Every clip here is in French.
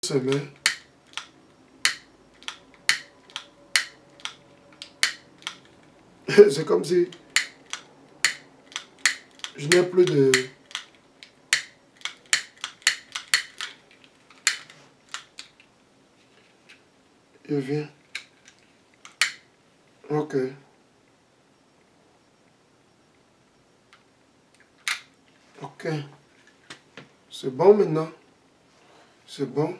semaine. C'est comme si je n'ai plus de... Je viens. Ok. Ok. C'est bon maintenant. C'est bon.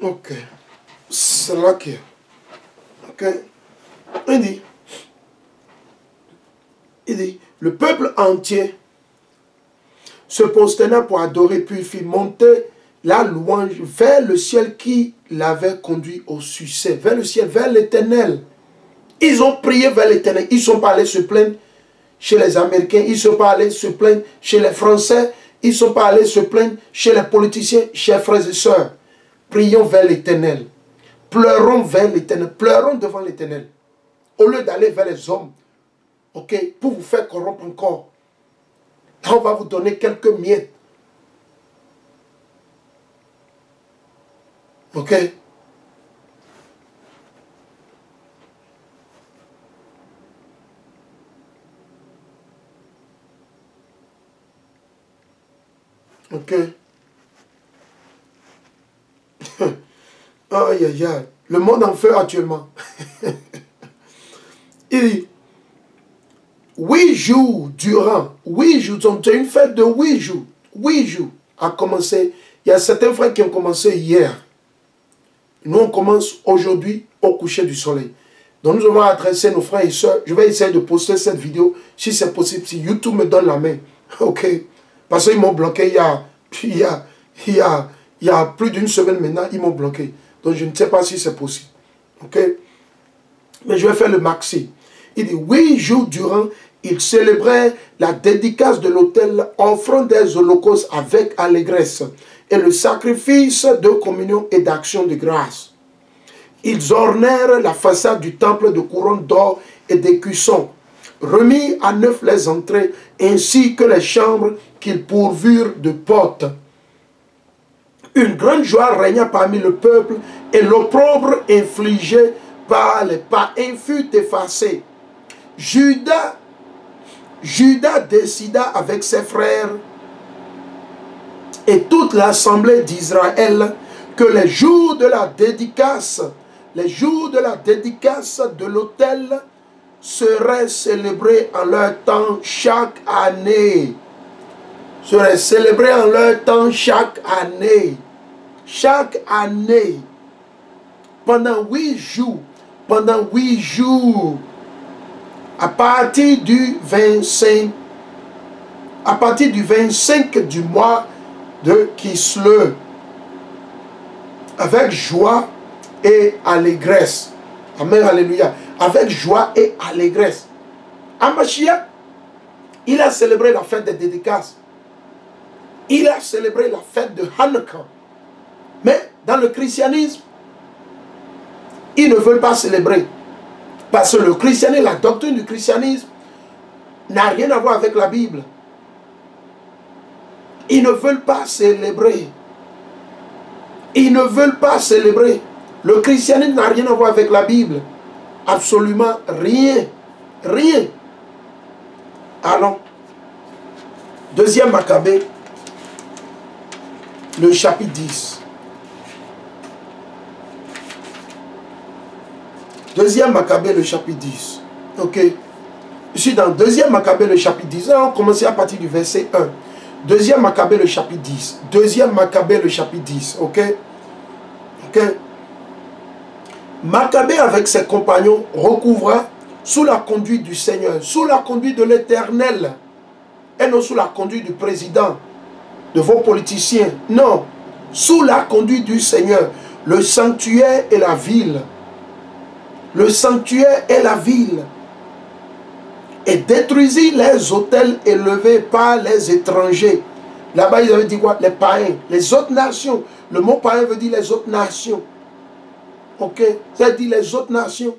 Ok. C'est là qu'il y a. Ok. Il dit, le peuple entier se prosterna pour adorer, puis fit monter la louange vers le ciel qui l'avait conduit au succès, vers le ciel, vers l'Éternel. Ils ont prié vers l'Éternel. Ils ne sont pas allés se plaindre chez les Américains, ils ne sont pas allés se plaindre chez les Français, ils ne sont pas allés se plaindre chez les politiciens, chers frères et sœurs. Prions vers l'Éternel. Pleurons vers l'Éternel. Pleurons devant l'Éternel. Au lieu d'aller vers les hommes, ok, pour vous faire corrompre encore. Là, on va vous donner quelques miettes. Ok? Ok? Aïe, aïe, aïe. Le monde en feu actuellement. Il dit, 8 jours durant, 8 jours, c'est une fête de 8 jours. 8 jours a commencé. Il y a certains frères qui ont commencé hier. Nous, on commence aujourd'hui au coucher du soleil. Donc, nous allons adresser nos frères et sœurs. Je vais essayer de poster cette vidéo, si c'est possible, si YouTube me donne la main. Ok? Parce qu'ils m'ont bloqué il y a plus d'une semaine maintenant, ils m'ont bloqué. Donc, je ne sais pas si c'est possible. Ok? Mais je vais faire le maxi. Il dit, 8 jours durant, il célébrait la dédicace de l'autel, offrant des holocaustes avec allégresse et le sacrifice de communion et d'action de grâce. Ils ornèrent la façade du temple de couronnes d'or et d'écussons, remis à neuf les entrées, ainsi que les chambres qu'ils pourvurent de portes. Une grande joie régna parmi le peuple, et l'opprobre infligé par les païens fut effacé. Judas décida avec ses frères et toute l'assemblée d'Israël que les jours de la dédicace de l'autel seraient célébrés en leur temps chaque année. Seraient célébrés en leur temps chaque année. Chaque année. Pendant 8 jours. Pendant 8 jours. À partir du 25 du mois de Kislev, avec joie et allégresse. Amen, alléluia. Avec joie et allégresse. Amashia, il a célébré la fête des dédicaces. Il a célébré la fête de Hanukkah. Mais dans le christianisme, ils ne veulent pas célébrer. Parce que le christianisme, la doctrine du christianisme n'a rien à voir avec la Bible. Ils ne veulent pas célébrer. Ils ne veulent pas célébrer. Le christianisme n'a rien à voir avec la Bible. Absolument rien. Rien. Allons. Deuxième Maccabée, le chapitre 10. Deuxième Maccabée, le chapitre 10. Ok. Ici, dans deuxième Maccabée, le chapitre 10. On commence à partir du verset 1. Deuxième Maccabée, le chapitre 10. Deuxième Maccabée, le chapitre 10. Ok. Ok. Maccabée, avec ses compagnons, recouvra sous la conduite du Seigneur, sous la conduite de l'Éternel, et non sous la conduite du président, de vos politiciens. Non. Sous la conduite du Seigneur, le sanctuaire et la ville. Le sanctuaire et la ville, et détruisit les autels élevés par les étrangers, Là-bas, ils avaient dit quoi? Les païens, les autres nations. Le mot païen veut dire les autres nations. Ok? Ça veut dire les autres nations.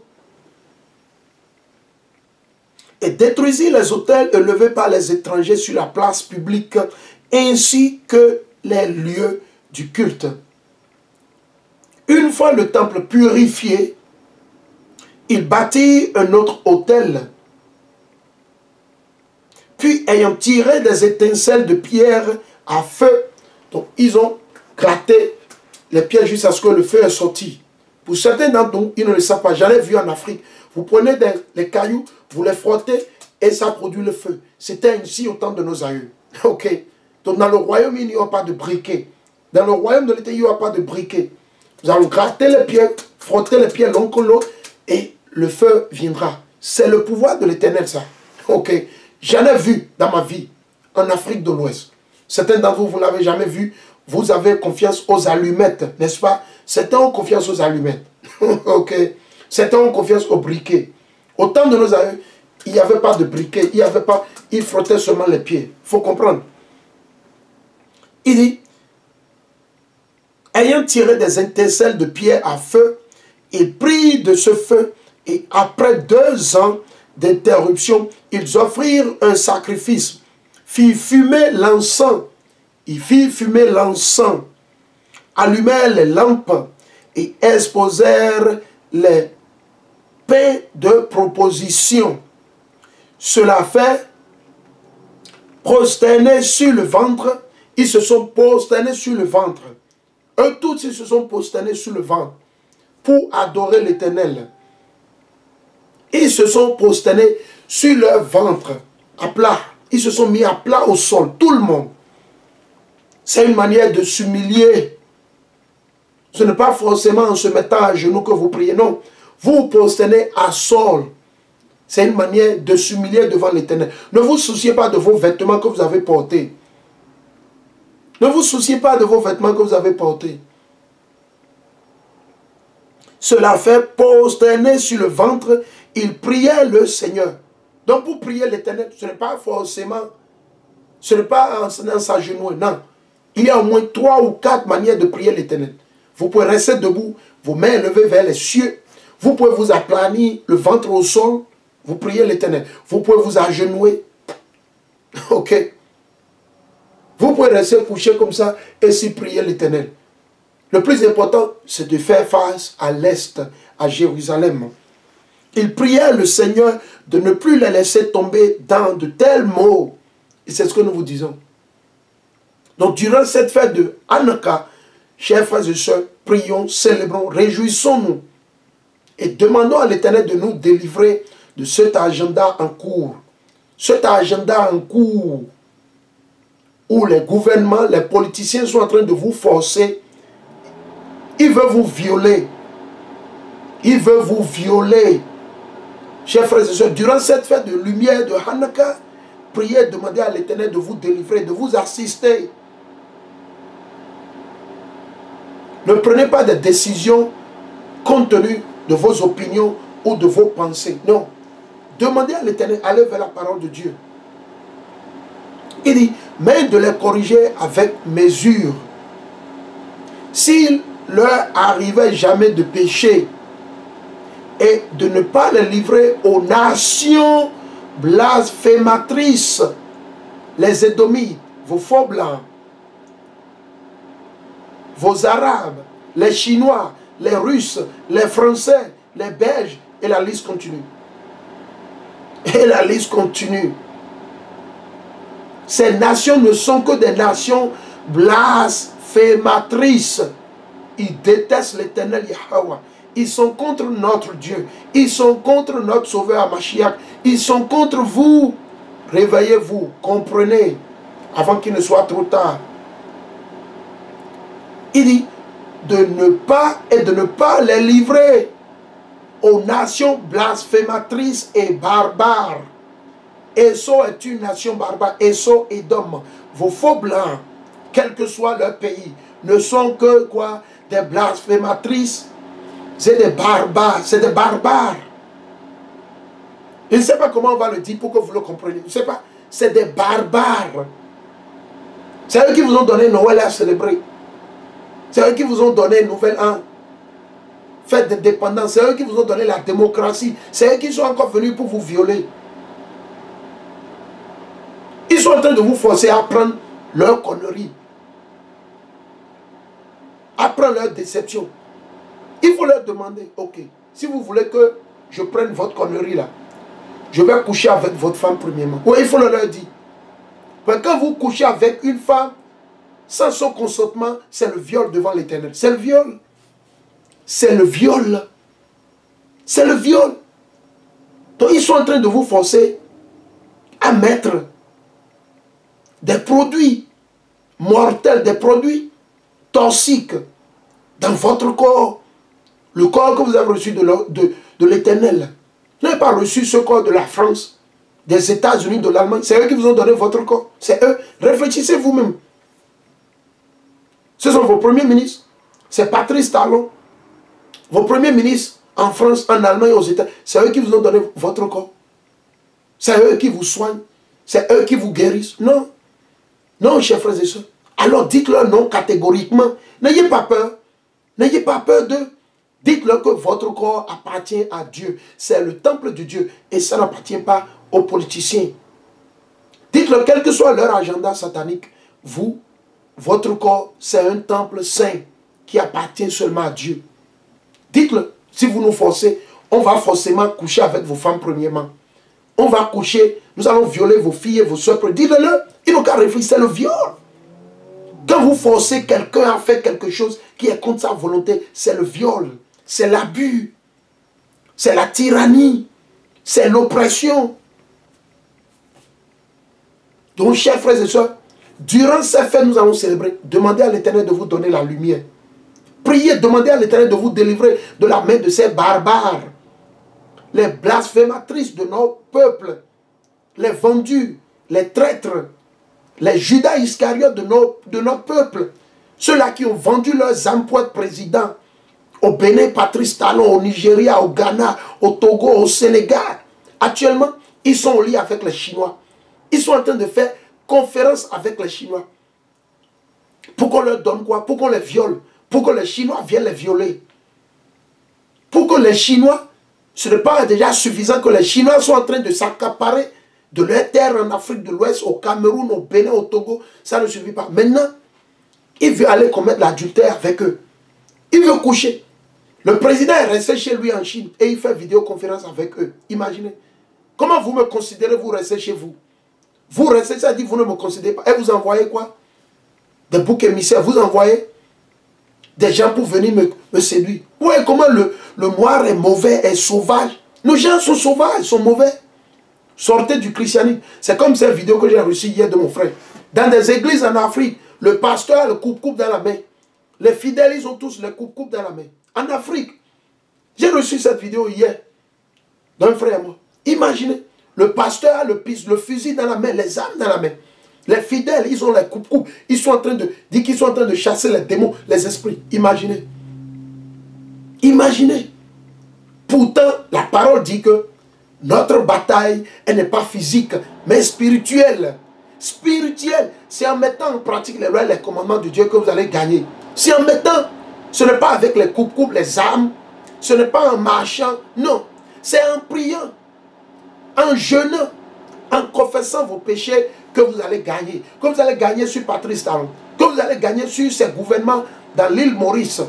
Et détruisit les autels élevés par les étrangers sur la place publique, ainsi que les lieux du culte. Une fois le temple purifié, il bâtit un autre autel. Puis, ayant tiré des étincelles de pierre à feu, donc ils ont gratté les pierres jusqu'à ce que le feu est sorti. Pour certains d'entre nous, ils ne le savent pas. J'en ai vu en Afrique. Vous prenez des cailloux, vous les frottez et ça produit le feu. C'était ainsi au temps de nos aïeux. Ok. Donc dans le royaume, il n'y aura pas de briquet. Dans le royaume de l'éternel, il n'y aura pas de briquet. Nous allons gratter les pierres, frotter les pierres l'un contre l'autre et le feu viendra. C'est le pouvoir de l'éternel, ça. Ok. J'en ai vu dans ma vie en Afrique de l'Ouest. Certains d'entre vous, vous ne l'avez jamais vu. Vous avez confiance aux allumettes, n'est-ce pas? Certains ont confiance aux allumettes. Ok. Certains ont confiance aux briquets. Au temps de nos aïeux, il n'y avait pas de briquet. Il n'y avait pas. Ils frottaient seulement les pieds. Il faut comprendre. Il dit, ayant tiré des étincelles de pierre à feu, il prit de ce feu et après 2 ans d'interruption, ils offrirent un sacrifice, firent fumer l'encens. Ils firent fumer l'encens, allumèrent les lampes et exposèrent les pains de proposition. Cela fait, prosternés sur le ventre, ils se sont prosternés sur le ventre. Eux tous, ils se sont prosternés sur le ventre pour adorer l'Éternel. Ils se sont prosternés sur leur ventre, à plat. Ils se sont mis à plat au sol, tout le monde. C'est une manière de s'humilier. Ce n'est pas forcément en se mettant à genoux que vous priez, non. Vous vous prosternez à sol. C'est une manière de s'humilier devant l'Éternel. Ne vous souciez pas de vos vêtements que vous avez portés. Ne vous souciez pas de vos vêtements que vous avez portés. Cela fait, prosterner sur le ventre, il priait le Seigneur. Donc pour prier l'Éternel, ce n'est pas forcément, ce n'est pas en s'agenouiller, non. Il y a au moins 3 ou 4 manières de prier l'Éternel. Vous pouvez rester debout, vos mains levées vers les cieux. Vous pouvez vous aplanir le ventre au sol. Vous priez l'Éternel. Vous pouvez vous agenouiller. Ok. Vous pouvez rester couché comme ça et si prier l'Éternel. Le plus important, c'est de faire face à l'Est, à Jérusalem. Il priait le Seigneur de ne plus les laisser tomber dans de tels maux. Et c'est ce que nous vous disons. Donc, durant cette fête de Hanouka, chers frères et sœurs, prions, célébrons, réjouissons-nous et demandons à l'Éternel de nous délivrer de cet agenda en cours. Cet agenda en cours où les gouvernements, les politiciens sont en train de vous forcer. Ils veulent vous violer. Ils veulent vous violer. Chers frères et sœurs, durant cette fête de lumière de Hanouka, priez, demandez à l'Éternel de vous délivrer, de vous assister. Ne prenez pas des décisions compte tenu de vos opinions ou de vos pensées. Non. Demandez à l'Éternel, allez vers la parole de Dieu. Il dit, mais de les corriger avec mesure. S'il leur arrivait jamais de pécher et de ne pas les livrer aux nations blasphématrices, les Édomites, vos faux blancs, vos Arabes, les Chinois, les Russes, les Français, les Belges, et la liste continue. Et la liste continue. Ces nations ne sont que des nations blasphématrices. Ils détestent l'Éternel Yahweh. Ils sont contre notre Dieu. Ils sont contre notre Sauveur Mashiach. Ils sont contre vous. Réveillez-vous, comprenez, avant qu'il ne soit trop tard. Il dit de ne pas les livrer aux nations blasphématrices et barbares. Esso est une nation barbare. Esso et Édom. Vos faux blancs, quel que soit leur pays, ne sont que quoi? Des blasphématrices. C'est des barbares. C'est des barbares. Je ne sais pas comment on va le dire pour que vous le compreniez. Je ne sais pas. C'est des barbares. C'est eux qui vous ont donné Noël à célébrer. C'est eux qui vous ont donné Nouvel An, fête d'indépendance. C'est eux qui vous ont donné la démocratie. C'est eux qui sont encore venus pour vous violer. Ils sont en train de vous forcer à prendre leur connerie, à prendre leur déception. Il faut leur demander, ok, si vous voulez que je prenne votre connerie là, je vais coucher avec votre femme premièrement. Oui, il faut leur dire. Mais quand vous couchez avec une femme, sans son consentement, c'est le viol devant l'Éternel. C'est le viol. C'est le viol. C'est le viol. Donc ils sont en train de vous forcer à mettre des produits mortels, des produits toxiques dans votre corps. Le corps que vous avez reçu de l'Éternel. Vous n'avez pas reçu ce corps de la France, des États-Unis, de l'Allemagne. C'est eux qui vous ont donné votre corps. C'est eux. Réfléchissez vous-même. Ce sont vos premiers ministres. C'est Patrice Talon. Vos premiers ministres en France, en Allemagne, aux États. C'est eux qui vous ont donné votre corps. C'est eux qui vous soignent. C'est eux qui vous guérissent. Non. Non, chers frères et sœurs. Alors dites-leur non catégoriquement. N'ayez pas peur. N'ayez pas peur d'eux. Dites-leur que votre corps appartient à Dieu. C'est le temple de Dieu. Et ça n'appartient pas aux politiciens. Dites-leur, quel que soit leur agenda satanique, vous, votre corps, c'est un temple saint qui appartient seulement à Dieu. Dites-le, si vous nous forcez, on va forcément coucher avec vos femmes premièrement. On va coucher, nous allons violer vos filles et vos soeurs. Dites-le, ils n'ont qu'à réfléchir, c'est le viol. Quand vous forcez quelqu'un à faire quelque chose qui est contre sa volonté, c'est le viol, c'est l'abus, c'est la tyrannie, c'est l'oppression. Donc, chers frères et sœurs, durant ces fêtes, nous allons célébrer. Demandez à l'Éternel de vous donner la lumière. Priez, demandez à l'Éternel de vous délivrer de la main de ces barbares, les blasphématrices de nos peuples, les vendus, les traîtres, les Judas Iscariotes de nos peuples, ceux-là qui ont vendu leurs âmes pour être présidents, au Bénin, Patrice Talon, au Nigeria, au Ghana, au Togo, au Sénégal. Actuellement, ils sont au lit avec les Chinois. Ils sont en train de faire conférence avec les Chinois. Pour qu'on leur donne quoi? Pour qu'on les viole. Pour que les Chinois viennent les violer. Pour que les Chinois, ce n'est pas déjà suffisant que les Chinois sont en train de s'accaparer de leurs terres en Afrique de l'Ouest, au Cameroun, au Bénin, au Togo. Ça ne suffit pas. Maintenant, il veut aller commettre l'adultère avec eux. Il veut coucher. Le président est resté chez lui en Chine et il fait vidéoconférence avec eux. Imaginez. Comment vous me considérez, vous restez chez vous? Vous restez, ça dit, vous ne me considérez pas. Et vous envoyez quoi? Des boucs émissaires. Vous envoyez des gens pour venir me séduire. Vous voyez comment le noir est mauvais, est sauvage. Nos gens sont sauvages, sont mauvais. Sortez du christianisme. C'est comme cette vidéo que j'ai reçue hier de mon frère. Dans des églises en Afrique, le pasteur a le coupe-coupe dans la main. Les fidèles, ils ont tous le coupe-coupe dans la main. En Afrique. J'ai reçu cette vidéo hier d'un frère à moi. Imaginez, le pasteur a le fusil dans la main, les armes dans la main. Les fidèles, ils ont les coupe-coupe. Ils sont en train de dire qu'ils sont en train de chasser les démons, les esprits. Imaginez. Imaginez. Pourtant, la parole dit que notre bataille, elle n'est pas physique, mais spirituelle. Spirituelle. C'est en mettant en pratique les lois et les commandements de Dieu que vous allez gagner. C'est en mettant, ce n'est pas avec les coupe-coupe, les armes, ce n'est pas en marchant, non. C'est en priant, en jeûnant, en confessant vos péchés que vous allez gagner. Que vous allez gagner sur Patrice Talon. Que vous allez gagner sur ces gouvernements dans l'île Maurice.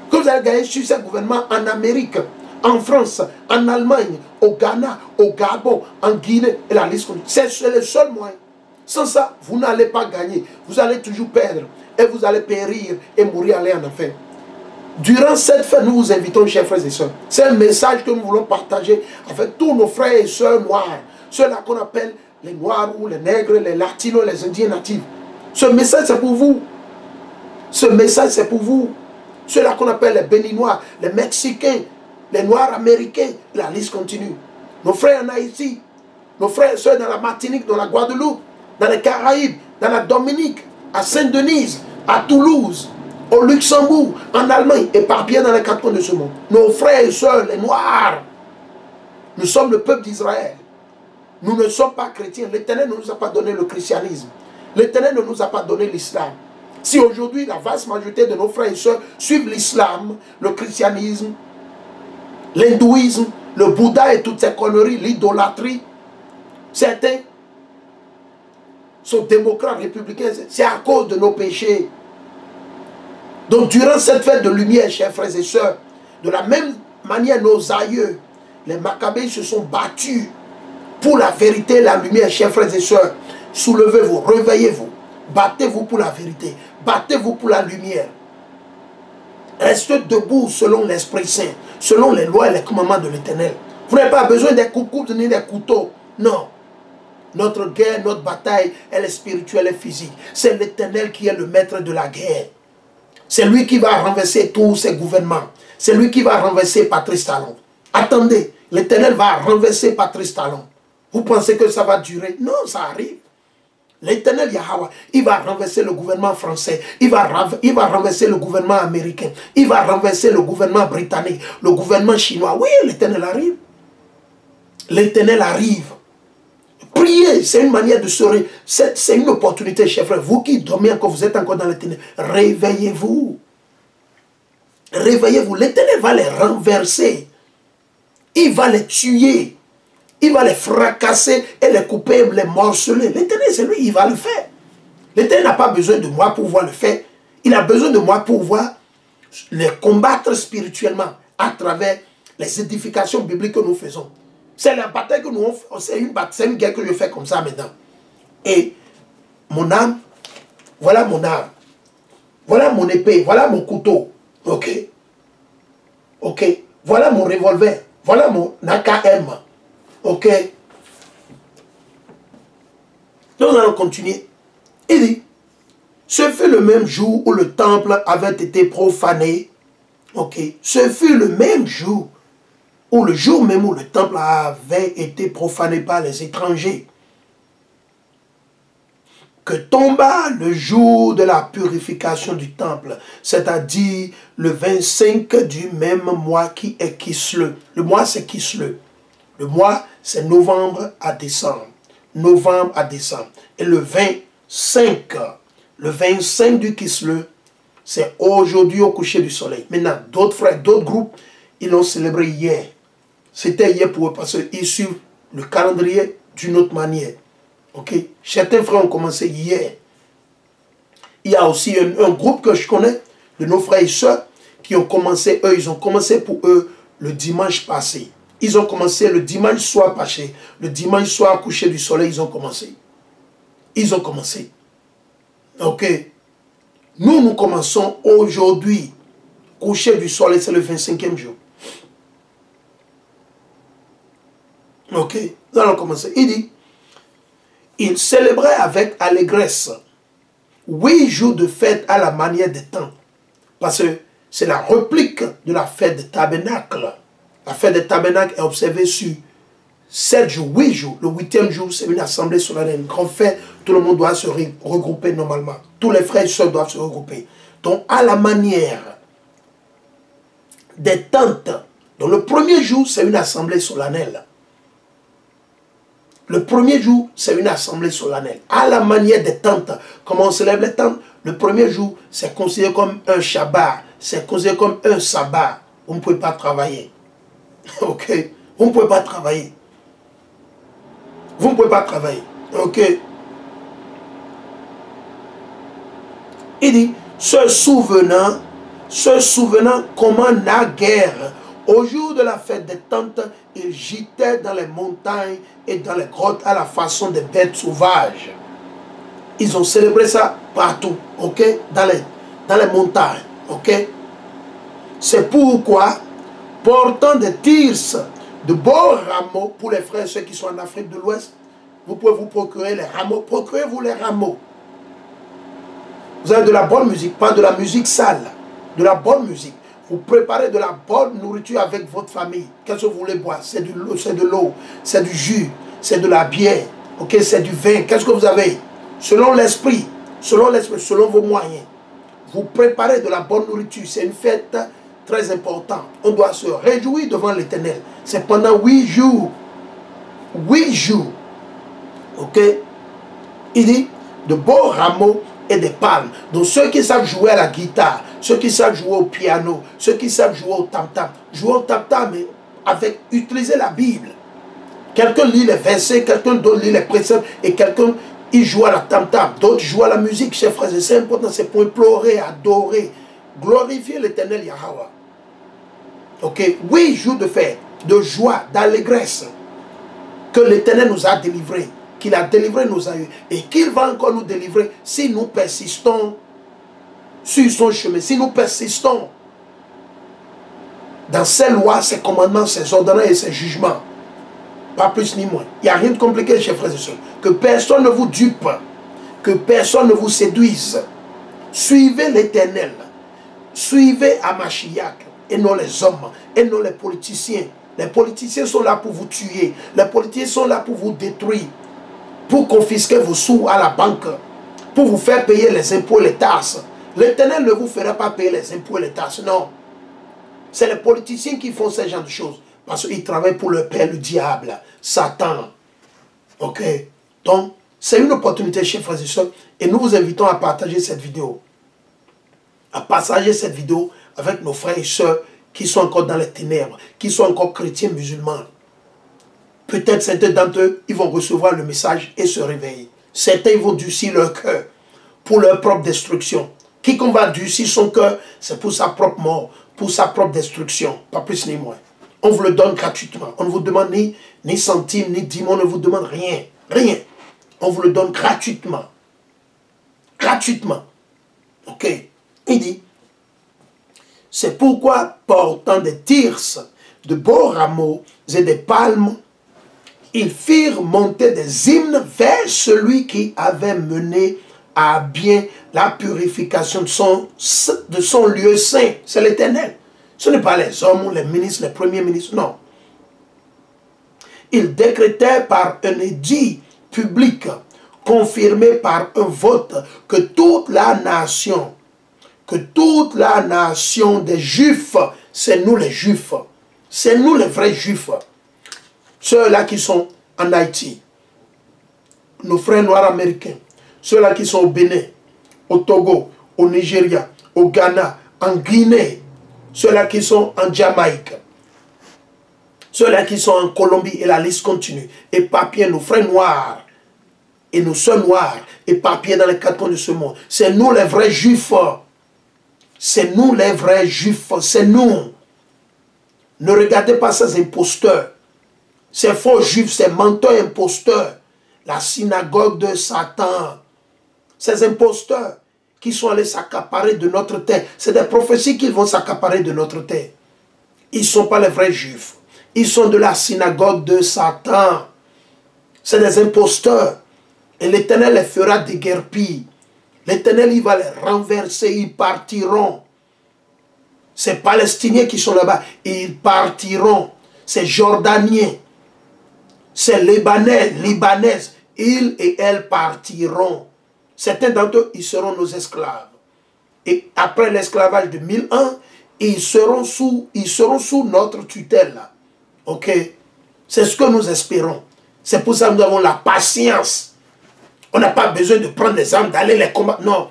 Que vous allez gagner sur ces gouvernements en Amérique, en France, en Allemagne, au Ghana, au Gabon, en Guinée et la liste continue. C'est le seul moyen. Sans ça, vous n'allez pas gagner. Vous allez toujours perdre. Et vous allez périr et mourir aller en enfer. Durant cette fête, nous vous invitons, chers frères et sœurs. C'est un message que nous voulons partager avec tous nos frères et sœurs noirs. Ceux-là qu'on appelle les noirs ou les nègres, les latinos, les indiens natifs. Ce message, c'est pour vous. Ce message, c'est pour vous. Ceux-là qu'on appelle les béninois, les mexicains, les noirs américains. La liste continue. Nos frères en Haïti, nos frères et sœurs dans la Martinique, dans la Guadeloupe, dans les Caraïbes, dans la Dominique, à Sainte-Denise, à Toulouse, au Luxembourg, en Allemagne, éparpillés dans les quatre coins de ce monde. Nos frères et sœurs, les noirs, nous sommes le peuple d'Israël. Nous ne sommes pas chrétiens. L'Éternel ne nous a pas donné le christianisme. L'Éternel ne nous a pas donné l'islam. Si aujourd'hui la vaste majorité de nos frères et sœurs suivent l'islam, le christianisme, l'hindouisme, le Bouddha et toutes ces conneries, l'idolâtrie, certains sont démocrates, républicains, c'est à cause de nos péchés. Donc durant cette fête de lumière, chers frères et sœurs, de la même manière nos aïeux, les Maccabées se sont battus pour la vérité et la lumière, chers frères et sœurs. Soulevez-vous, réveillez-vous, battez-vous pour la vérité, battez-vous pour la lumière. Restez debout selon l'Esprit Saint, selon les lois et les commandements de l'Éternel. Vous n'avez pas besoin des coucous ni des couteaux, non. Notre guerre, notre bataille, elle est spirituelle et physique. C'est l'Éternel qui est le maître de la guerre. C'est lui qui va renverser tous ces gouvernements. C'est lui qui va renverser Patrice Talon. Attendez, l'Éternel va renverser Patrice Talon. Vous pensez que ça va durer? Non, ça arrive. L'Éternel Yahweh, il va renverser le gouvernement français, il va renverser le gouvernement américain, il va renverser le gouvernement britannique, le gouvernement chinois. Oui, l'Éternel arrive. L'Éternel arrive. Priez, c'est une manière de se réveiller. C'est une opportunité, chers frères. Vous qui dormez encore, vous êtes encore dans l'Éternel. Réveillez-vous. Réveillez-vous. L'Éternel va les renverser. Il va les tuer. Il va les fracasser et les couper, les morceler. L'Éternel, c'est lui, il va le faire. L'Éternel n'a pas besoin de moi pour pouvoir le faire. Il a besoin de moi pour pouvoir les combattre spirituellement à travers les édifications bibliques que nous faisons. C'est la bataille que nous faisons. C'est une guerre que je fais comme ça maintenant. Et mon âme, voilà mon âme. Voilà mon épée, voilà mon couteau. Ok? Ok? Voilà mon revolver. Voilà mon AKM. Ok? Donc nous allons continuer. Il dit, ce fut le même jour où le temple avait été profané. Ok? Ce fut le même jour où le jour même où le temple avait été profané par les étrangers, que tomba le jour de la purification du temple, c'est-à-dire le 25 du même mois qui est Kislev. Le mois c'est Kislev. Le mois c'est novembre à décembre. Novembre à décembre. Et le 25 du Kislev, c'est aujourd'hui au coucher du soleil. Maintenant, d'autres frères, d'autres groupes, ils l'ont célébré hier. C'était hier pour eux parce qu'ils suivent le calendrier d'une autre manière. Ok? Certains frères ont commencé hier. Il y a aussi un groupe que je connais, de nos frères et sœurs, qui ont commencé, eux, ils ont commencé pour eux le dimanche passé. Ils ont commencé le dimanche soir passé. Le dimanche soir coucher du soleil, ils ont commencé. Ils ont commencé. Ok? Nous commençons aujourd'hui. Coucher du soleil, c'est le 25e jour. Ok, nous allons commencer. Il dit, il célébrait avec allégresse 8 jours de fête à la manière des temps. Parce que c'est la réplique de la fête des tabernacles. La fête des tabernacles est observée sur 7 jours, 8 jours. Le 8e jour, c'est une assemblée solennelle, une grande fête. Tout le monde doit se regrouper normalement. Tous les frères et sœurs doivent se regrouper. Donc, à la manière des tentes. Donc, le premier jour, c'est une assemblée solennelle. Le premier jour, c'est une assemblée solennelle. À la manière des tentes. Comment on célèbre les tentes? Le premier jour, c'est considéré comme un Shabbat. C'est considéré comme un sabbat. Vous ne pouvez pas travailler. Ok? Vous ne pouvez pas travailler. Vous ne pouvez pas travailler. Ok? Il dit, se souvenant comment naguère, au jour de la fête des tentes, ils gîtaient dans les montagnes et dans les grottes à la façon des bêtes sauvages. Ils ont célébré ça partout, ok? Dans les montagnes, ok? C'est pourquoi, portant des tirs de beaux rameaux, pour les frères ceux qui sont en Afrique de l'Ouest, vous pouvez vous procurer les rameaux. Procurez-vous les rameaux. Vous avez de la bonne musique, pas de la musique sale, de la bonne musique. Vous préparez de la bonne nourriture avec votre famille. Qu'est-ce que vous voulez boire? C'est de l'eau, c'est du jus, c'est de la bière, ok? C'est du vin. Qu'est-ce que vous avez? Selon l'esprit, selon vos moyens. Vous préparez de la bonne nourriture. C'est une fête très importante. On doit se réjouir devant l'Éternel. C'est pendant 8 jours. 8 jours. Ok? Il dit, de beaux rameaux et des palmes. Donc ceux qui savent jouer à la guitare, ceux qui savent jouer au piano, ceux qui savent jouer au tam-tam, jouer au tam-tam, mais avec utiliser la Bible. Quelqu'un lit les versets, quelqu'un d'autre lit les préceptes, et quelqu'un il joue à la tam-tam, d'autres jouent à la musique, chers frères et sœurs. C'est important, c'est pour implorer, adorer, glorifier l'Éternel Yahweh. Ok, 8 jours de fête, de joie, d'allégresse, que l'Éternel nous a délivrés, qu'il a délivré nos aïeux, et qu'il va encore nous délivrer si nous persistons sur son chemin, si nous persistons dans ses lois, ses commandements, ses ordonnances et ses jugements. Pas plus ni moins. Il n'y a rien de compliqué, chers frères et sœurs. Que personne ne vous dupe, que personne ne vous séduise. Suivez l'Éternel, suivez Hamashiach, et non les hommes, et non les politiciens. Les politiciens sont là pour vous tuer, les politiciens sont là pour vous détruire, pour confisquer vos sous à la banque, pour vous faire payer les impôts et les taxes. L'Éternel ne vous fera pas payer les impôts et les taxes, non. C'est les politiciens qui font ce genre de choses, parce qu'ils travaillent pour leur père, le diable, Satan. Ok? Donc, c'est une opportunité, chers frères et sœurs, et nous vous invitons à partager cette vidéo. À partager cette vidéo avec nos frères et sœurs qui sont encore dans les ténèbres, qui sont encore chrétiens musulmans. Peut-être certains d'entre eux, ils vont recevoir le message et se réveiller. Certains vont durcir leur cœur pour leur propre destruction. Quiconque va durcir son cœur, c'est pour sa propre mort, pour sa propre destruction, pas plus ni moins. On vous le donne gratuitement. On ne vous demande ni centime, ni dîme, on ne vous demande rien. Rien. On vous le donne gratuitement. Gratuitement. Ok. Il dit, c'est pourquoi, portant des thyrses, de beaux rameaux et des palmes, ils firent monter des hymnes vers celui qui avait mené à bien la purification de son lieu saint. C'est l'Éternel. Ce n'est pas les hommes, les ministres, les premiers ministres, non. Ils décrétèrent par un édit public, confirmé par un vote, que toute la nation des Juifs, c'est nous les Juifs, c'est nous les vrais Juifs, ceux-là qui sont en Haïti, nos frères noirs américains, ceux-là qui sont au Bénin, au Togo, au Nigeria, au Ghana, en Guinée, ceux-là qui sont en Jamaïque, ceux-là qui sont en Colombie, et la liste continue, éparpillés, nos frères noirs et nos sœurs noires, éparpillés dans les quatre coins de ce monde. C'est nous les vrais Juifs. C'est nous les vrais Juifs, c'est nous. Ne regardez pas ces imposteurs, ces faux Juifs, ces menteurs imposteurs, la synagogue de Satan, ces imposteurs qui sont allés s'accaparer de notre terre. C'est des prophéties qu'ils vont s'accaparer de notre terre. Ils ne sont pas les vrais Juifs. Ils sont de la synagogue de Satan. C'est des imposteurs. Et l'Éternel les fera déguerpir. L'Éternel, il va les renverser, ils partiront. Ces Palestiniens qui sont là-bas, ils partiront. Ces Jordaniens, ces Libanaises, ils et elles partiront. Certains d'entre eux, ils seront nos esclaves. Et après l'esclavage de 1000 ans, ils seront sous notre tutelle. Ok? C'est ce que nous espérons. C'est pour ça que nous avons la patience. On n'a pas besoin de prendre des armes, d'aller les combattre. Non.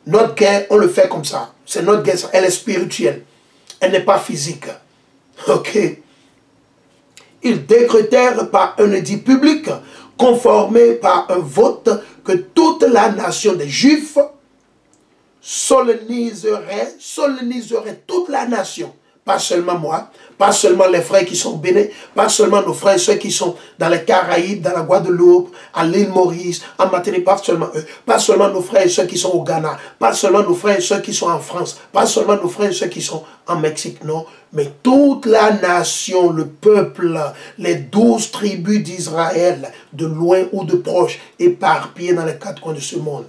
Notre guerre, on le fait comme ça. C'est notre guerre, elle est spirituelle. Elle n'est pas physique. Ok. Ils décrétèrent par un édit public, conformé par un vote, que toute la nation des Juifs solenniserait toute la nation. Pas seulement moi, pas seulement les frères qui sont au Bénin, pas seulement nos frères et ceux qui sont dans les Caraïbes, dans la Guadeloupe, à l'île Maurice, en Martinique, pas seulement eux, pas seulement nos frères et ceux qui sont au Ghana, pas seulement nos frères et ceux qui sont en France, pas seulement nos frères et ceux qui sont en Mexique, non, mais toute la nation, le peuple, les 12 tribus d'Israël, de loin ou de proche, éparpillés dans les quatre coins de ce monde,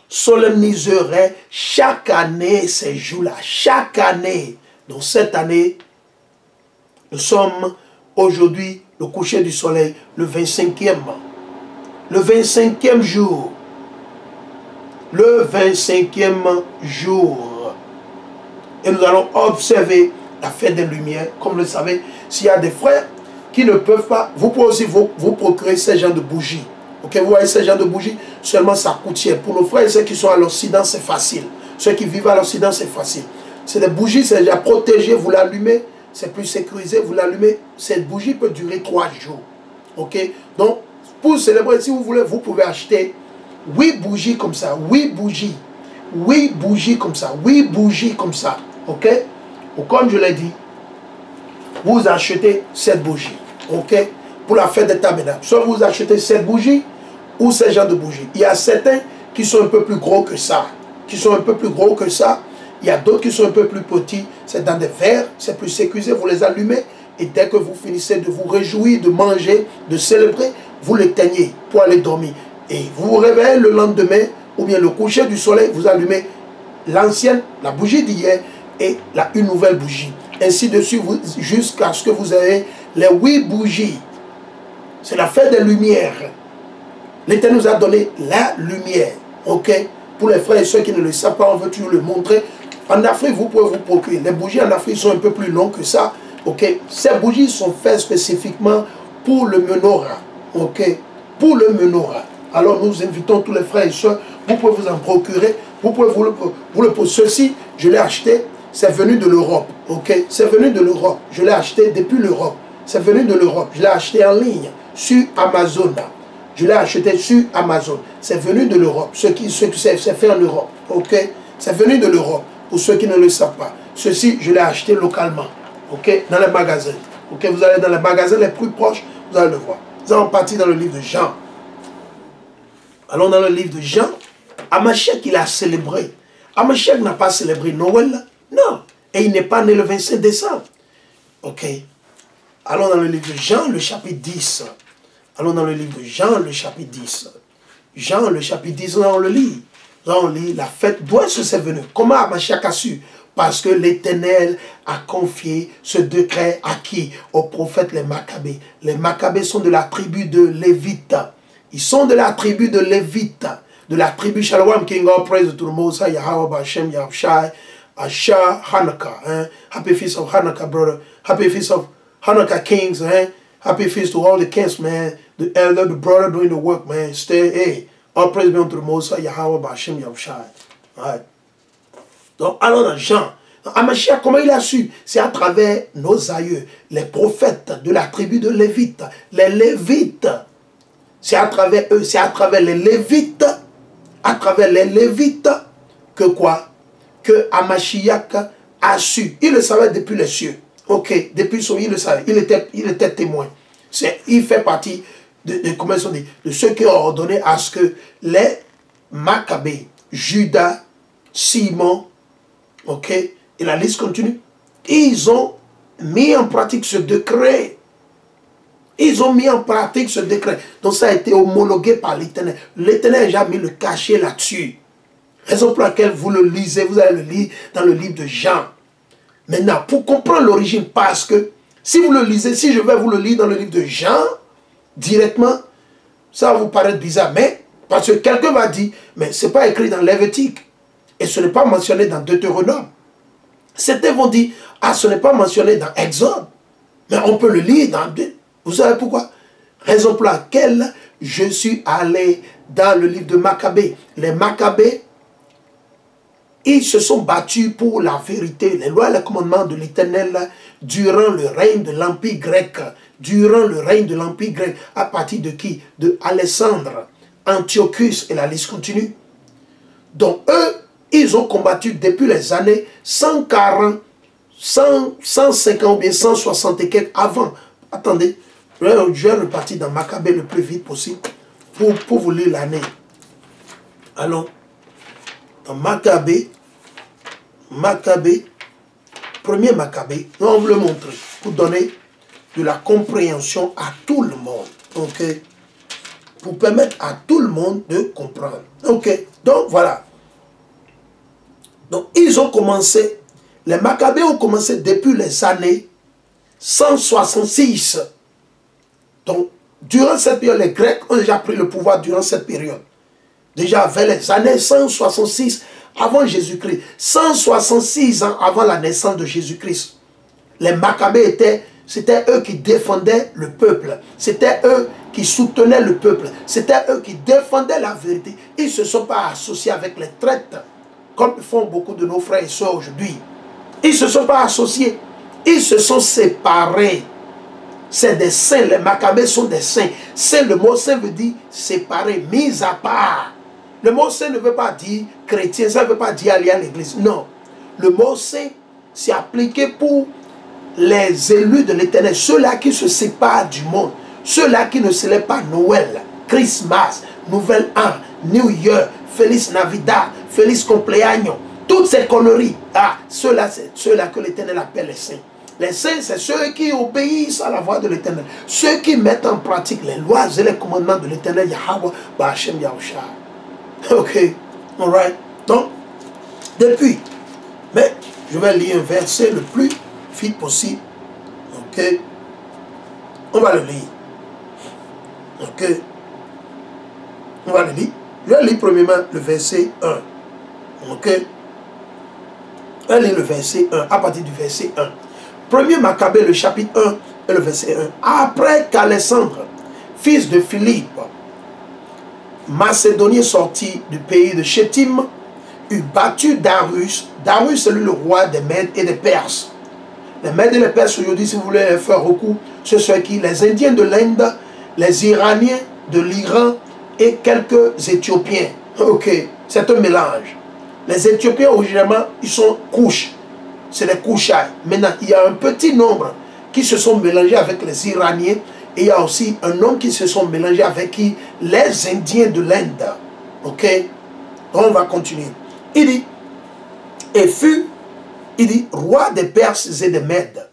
solenniserait chaque année ces jours-là, chaque année. Donc cette année, nous sommes aujourd'hui le coucher du soleil, le 25e. Le 25e jour. Le 25e jour. Et nous allons observer la fête des Lumières. Comme vous le savez, s'il y a des frères qui ne peuvent pas, vous pouvez aussi vous procurer ces genres de bougies. Ok, vous voyez ce genre de bougie, seulement ça coûte cher. Pour nos frères et ceux qui sont à l'Occident, c'est facile. Ceux qui vivent à l'Occident, c'est facile. C'est des bougies, c'est déjà protégé, vous l'allumez, c'est plus sécurisé, vous l'allumez. Cette bougie peut durer 3 jours. Ok, donc pour célébrer, si vous voulez, vous pouvez acheter 8 bougies comme ça, 8 bougies. 8 bougies comme ça, 8 bougies comme ça. Ok, ou comme je l'ai dit, vous achetez cette bougie. Ok, pour la fête des tabernacles. Soit vous achetez cette bougie ou ce genre de bougie. Il y a certains qui sont un peu plus gros que ça. Qui sont un peu plus gros que ça. Il y a d'autres qui sont un peu plus petits. C'est dans des verres, c'est plus sécurisé. Vous les allumez et dès que vous finissez de vous réjouir, de manger, de célébrer, vous l'éteignez pour aller dormir. Et vous vous réveillez le lendemain ou bien le coucher du soleil, vous allumez l'ancienne, la bougie d'hier et une nouvelle bougie. Ainsi de suite jusqu'à ce que vous ayez les 8 bougies. C'est la fête des lumières. L'Éternel nous a donné la lumière. Ok? Pour les frères et ceux qui ne le savent pas, on veut toujours le montrer. En Afrique, vous pouvez vous procurer. Les bougies en Afrique sont un peu plus longues que ça. Ok? Ces bougies sont faites spécifiquement pour le menorah. Ok? Pour le menorah. Alors nous invitons tous les frères et sœurs. Vous pouvez vous en procurer. Vous pouvez vous le pour ceci, je l'ai acheté. C'est venu de l'Europe. Ok? C'est venu de l'Europe. Je l'ai acheté depuis l'Europe. C'est venu de l'Europe. Je l'ai acheté en ligne sur Amazon. Je l'ai acheté sur Amazon. C'est venu de l'Europe. C'est fait en Europe. Ok? C'est venu de l'Europe. Pour ceux qui ne le savent pas. Ceci, je l'ai acheté localement. Ok? Dans les magasins. Ok? Vous allez dans les magasins les plus proches, vous allez le voir. Nous allons partir dans le livre de Jean. Allons dans le livre de Jean. Amachiac, il a célébré. Amachiac n'a pas célébré Noël. Non. Et il n'est pas né le 25 décembre. Ok? Allons dans le livre de Jean, le chapitre 10. Allons dans le livre de Jean, le chapitre 10. Jean, le chapitre 10, là on le lit. Là on lit la fête. D'où est-ce que c'est venu? Comment Amachiac a su? Parce que l'Éternel a confié ce décret à qui? Aux prophètes les Maccabées. Les Maccabées sont de la tribu de Lévite. Ils sont de la tribu de Lévite. De la tribu Shalom, King of Praise to the Most High, Yahweh, Hashem, Yahushai, Asha, Hanukkah. Hein? Happy Feast of Hanukkah, brother. Happy Feast of Hanukkah Kings. Hein? Happy Feast to all the kings, man. The elder, the brother doing the work, man. Stay, hey. All praise be unto the Most High, Yahweh, Hashem, Yahushai. Right. Donc, allons dans Jean. Amachiac, comment il a su? C'est à travers nos aïeux, les prophètes de la tribu de Lévite. Les Lévites. C'est à travers eux, c'est à travers les Lévites. À travers les Lévites que quoi? Que Amachiac a su. Il le savait depuis les cieux. Ok, depuis son, il le savait. Il était témoin. Il fait partie comment on dit, de ceux qui ont ordonné à ce que les Maccabées, Judas, Simon, ok, et la liste continue, ils ont mis en pratique ce décret. Ils ont mis en pratique ce décret. Donc ça a été homologué par l'Éternel. L'Éternel a déjà mis le cachet là-dessus. Raison pour laquelle vous le lisez, vous allez le lire dans le livre de Jean. Maintenant, pour comprendre l'origine, parce que si vous le lisez, si je vais vous le lire dans le livre de Jean, directement, ça va vous paraître bizarre. Mais, parce que quelqu'un va dire, mais ce n'est pas écrit dans Lévitique. Et ce n'est pas mentionné dans Deutéronome. Certains vont dire, ah, ce n'est pas mentionné dans Exode. Mais on peut le lire dans... Vous savez pourquoi? Raison pour laquelle je suis allé dans le livre de Maccabée. Les Maccabées, ils se sont battus pour la vérité, les lois et les commandements de l'Éternel durant le règne de l'Empire grec. Durant le règne de l'Empire grec. À partir de qui? De Alexandre, Antiochus, et la liste continue. Donc eux, ils ont combattu depuis les années 140, 150 ou bien 160 et quelques avant. Attendez, je vais repartir dans Maccabée le plus vite possible pour vous lire l'année. Allons, dans Maccabée, premier Maccabée, on va le montrer pour donner de la compréhension à tout le monde. Ok? Pour permettre à tout le monde de comprendre. Ok? Donc voilà. Donc ils ont commencé, les Maccabées ont commencé depuis les années 166. Donc durant cette période, les Grecs ont déjà pris le pouvoir durant cette période. Déjà vers les années 166 avant Jésus-Christ. 166 ans avant la naissance de Jésus-Christ. Les Maccabées étaient C'était eux qui défendaient le peuple. C'était eux qui soutenaient le peuple. C'était eux qui défendaient la vérité. Ils ne se sont pas associés avec les traîtres, comme font beaucoup de nos frères et sœurs aujourd'hui. Ils ne se sont pas associés. Ils se sont séparés. C'est des saints. Les Maccabées sont des saints. Saint, le mot saint veut dire séparé, mis à part. Le mot saint ne veut pas dire chrétien, ça ne veut pas dire aller à l'église. Non. Le mot saint, c'est appliqué pour les élus de l'Éternel, ceux-là qui se séparent du monde, ceux-là qui ne célèbrent pas Noël, Christmas, Nouvel An, New Year, Feliz Navidad, Feliz Cumpleaños, toutes ces conneries. Ah, ceux-là, c'est ceux-là que l'Éternel appelle les saints. Les saints, c'est ceux qui obéissent à la voix de l'Éternel, ceux qui mettent en pratique les lois et les commandements de l'Éternel, Yahweh, Ba'Hashem Yahusha. Ok, alright. Donc, depuis, mais je vais lire un verset le plus vite possible. Ok, on va le lire. Ok, on va le lire. Je vais lire premièrement le verset 1. Ok, je vais lire le verset 1 à partir du verset 1. Premier Maccabée, le chapitre 1 et le verset 1. Après qu'Alexandre, fils de Philippe, Macédonien sorti du pays de Chétim, eut battu Darius. Darius, c'est lui le roi des Mèdes et des Perses. Les Mèdes et les Perses, aujourd'hui, si vous voulez faire recours, ce sont qui? Les Indiens de l'Inde, les Iraniens de l'Iran et quelques Éthiopiens. Ok, c'est un mélange. Les Éthiopiens, originalement, ils sont couches. C'est les Kouchaïs. Maintenant, il y a un petit nombre qui se sont mélangés avec les Iraniens. Et il y a aussi un nombre qui se sont mélangés avec qui? Les Indiens de l'Inde. Ok? Donc, on va continuer. Il dit, et fut, il dit, roi des Perses et des Mèdes.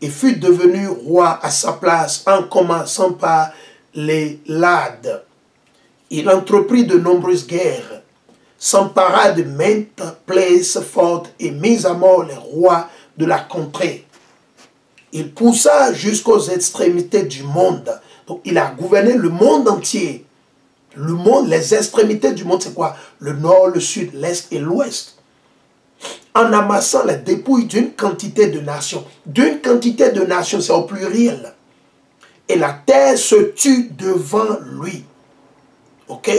Il fut devenu roi à sa place en commençant par les Lades. Il entreprit de nombreuses guerres, s'empara de maintes places fortes et mit à mort les rois de la contrée. Il poussa jusqu'aux extrémités du monde. Donc il a gouverné le monde entier. Le monde, les extrémités du monde, c'est quoi? Le nord, le sud, l'est et l'ouest. En amassant les dépouilles d'une quantité de nations. D'une quantité de nations, c'est au pluriel. Et la terre se tut devant lui. Ok?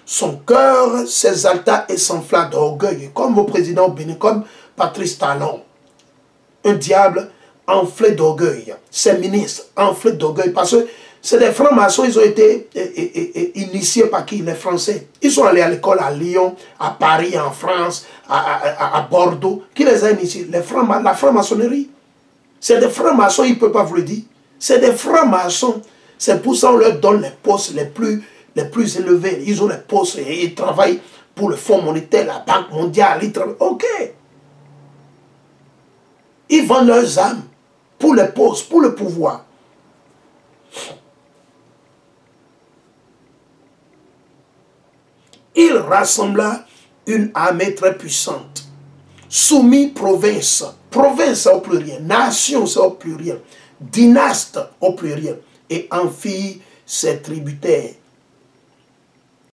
Son cœur s'exalta et s'enfla d'orgueil. Comme au président Bénin, comme Patrice Talon. Un diable enflé d'orgueil. Ses ministres enflés d'orgueil. Parce que c'est des francs-maçons, ils ont été initiés par qui? Les Français. Ils sont allés à l'école à Lyon, à Paris, en France, à Bordeaux. Qui les a initiés? La franc-maçonnerie. C'est des francs-maçons, ils ne peuvent pas vous le dire. C'est des francs-maçons. C'est pour ça qu'on leur donne les postes les plus élevés. Ils ont les postes et ils travaillent pour le Fonds monétaire, la Banque mondiale. Ils travaillent. Ok. Ils vendent leurs âmes pour les postes, pour le pouvoir. Il rassembla une armée très puissante, soumit province, province au pluriel, nation au pluriel, dynaste au pluriel, et en fit ses tributaires.